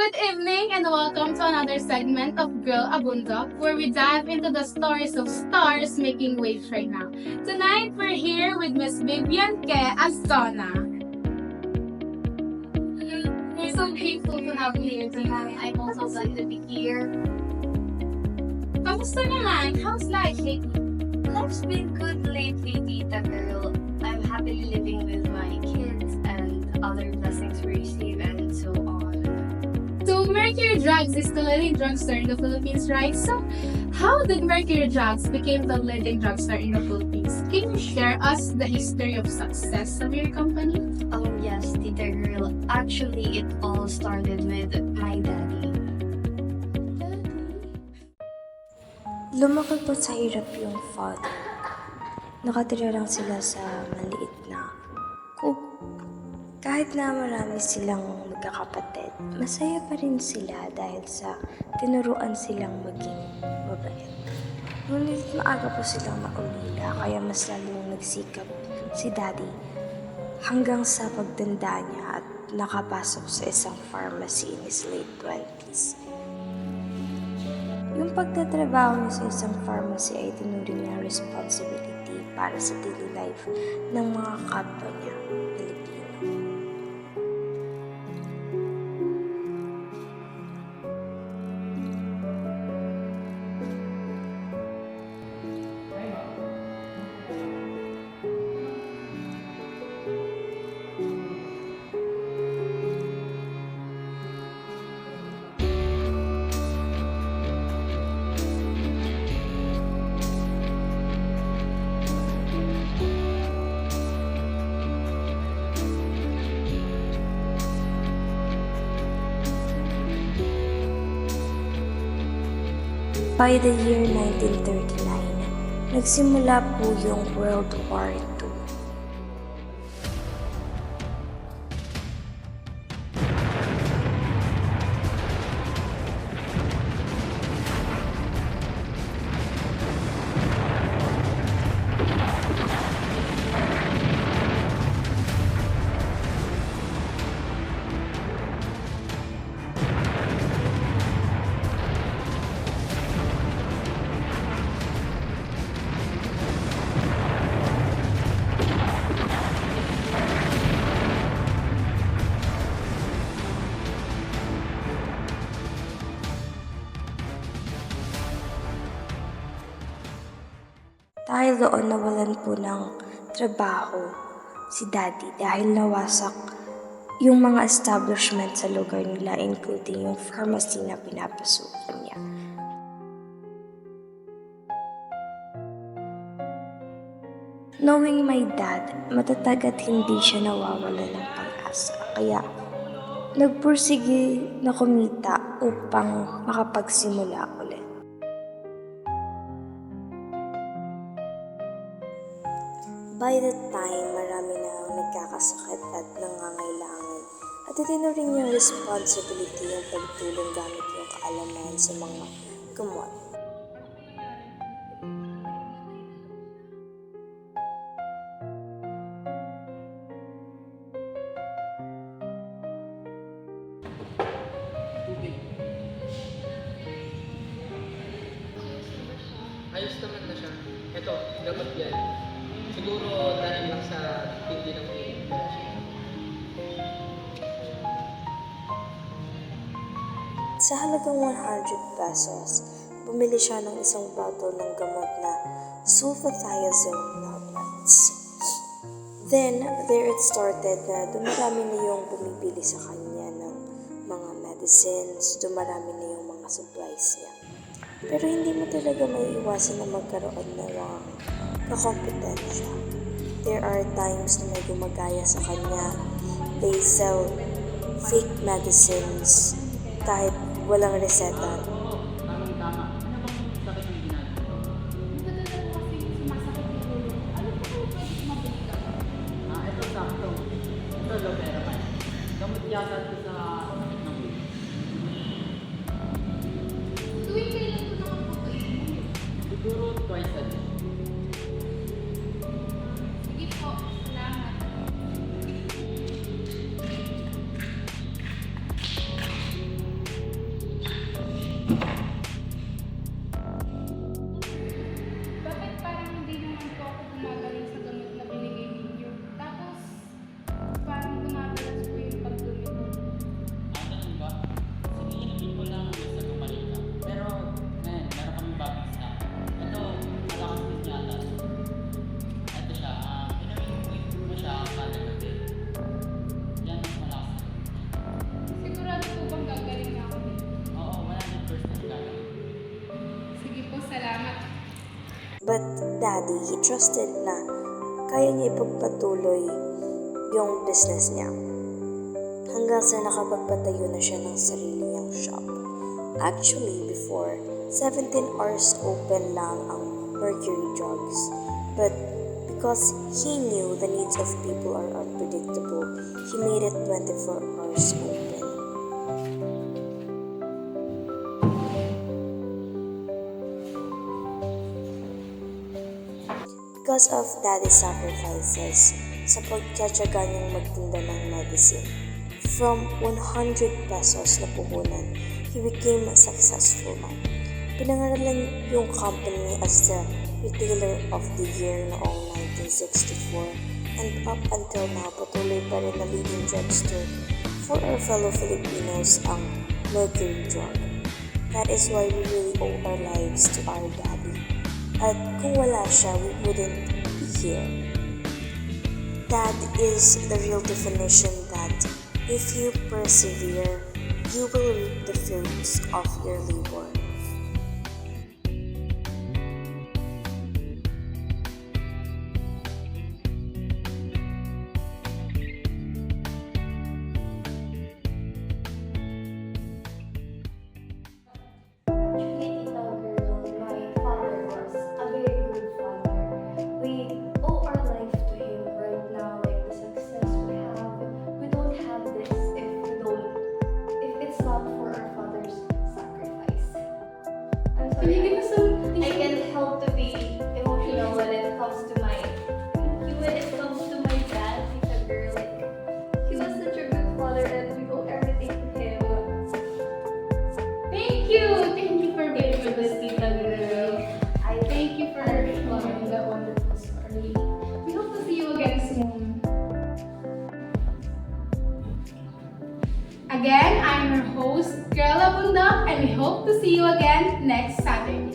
Good evening and welcome to another segment of Girl Abundok, where we dive into the stories of stars making waves right now. Tonight we're here with Miss Vivian Ke Astona. We're so grateful to have you here tonight. I'm also glad to be here. Kamusta naman? How's life lately? Life's been good lately, Tita Girl. I'm happily living with my kids and other blessings we receive and so on. So Mercury Drugs is the leading drugstore in the Philippines, right? So how did Mercury Drugs become the leading drugstore in the Philippines? Can you share us the history of success of your company? Oh yes, Tita Girl. Actually, it all started with my daddy. Lumaki po sa hirap yung father. Nakatira lang sila sa maliit na kubo. Kahit na marami silang magkakapatid, masaya pa rin sila dahil sa tinuruan silang maging mabait. Ngunit maaga po silang naulila kaya mas lalong nagsikap si daddy hanggang sa pagtanda niya at nakapasok sa isang pharmacy in his late 20s. Yung pagtatrabaho niya sa isang pharmacy ay tinuring niya responsibility para sa daily life ng mga kapwa niya, Pilipino. By the year 1939, nagsimula po yung World War II. Dahil doon nawalan po ng trabaho si daddy dahil nawasak yung mga establishment sa lugar nila including yung pharmacy na pinapasukan niya. Knowing my dad, matatag at hindi siya nawawala ng pag-asa. Kaya nagpursige na kumita upang makapagsimula ulit. By that time, marami na ang nagkakasakit at nangangailangan at itinuring niyang responsibility yung pagtulong gamit yung kaalaman sa mga gamot. Ayos naman na siya. Ito, dapat yan. Siguro dahil lang sa tindi ng operasyon. Sa halagang 100 pesos, bumili siya ng isang bottle ng gamot na sulfathiazole tablets. Then, there it started na dumarami na yung bumibili sa kanya ng mga medicines, dumarami na yung mga supplies niya. Pero hindi mo talaga may iwasan na magkaroon ng mga kakompetensya. There are times na may gumagaya sa kanya. They sell fake medicines kahit walang reseta. Tama. Ano bang sakit ng ginagawa? Ito sakto. Ito loperamide. Gamot yata ito sa nangulit. Tuwing kailan ito nakaputo Siguro twice a day. Sige po, salamat. daddy, he trusted na kaya niya ipagpatuloy yung business niya. Hanggang sa nakapagpatayo na siya ng sarili niyang shop. Actually, before, 17 hours open lang ang Mercury Drugs. But because he knew the needs of people are unpredictable, he made it 24 hours open. Because of daddy's sacrifices sa pagtsatsaga niyang magtinda ng medicine, from 100 pesos na puhunan, he became a successful man. Pinangaralan yung company as the Retailer of the Year noong 1964, and up until now, patuloy pa rin na leading drugstore for our fellow Filipinos ang Mercury Drug. That is why we really owe our lives to our daddy. At kung wala siya, we wouldn't be here. That is the real definition that if you persevere, you will reap the fruits of your labor. Actually, Tita Girl, my father was a very good father. We owe our life to him right now, like the success we have. We don't have this if it's not for our father's sacrifice. I'm Can you sorry. give us some I can't help to be emotional when it comes to my dad, Tita Girl. Like, he was such a good father, and we owe everything to him. Thank you! Thank you for being with us, Tita Girl. I Thank you for sharing that wonderful story. We hope to see you again soon. Again, I'm your host, Girl Abundok, and we hope to see you again next Saturday.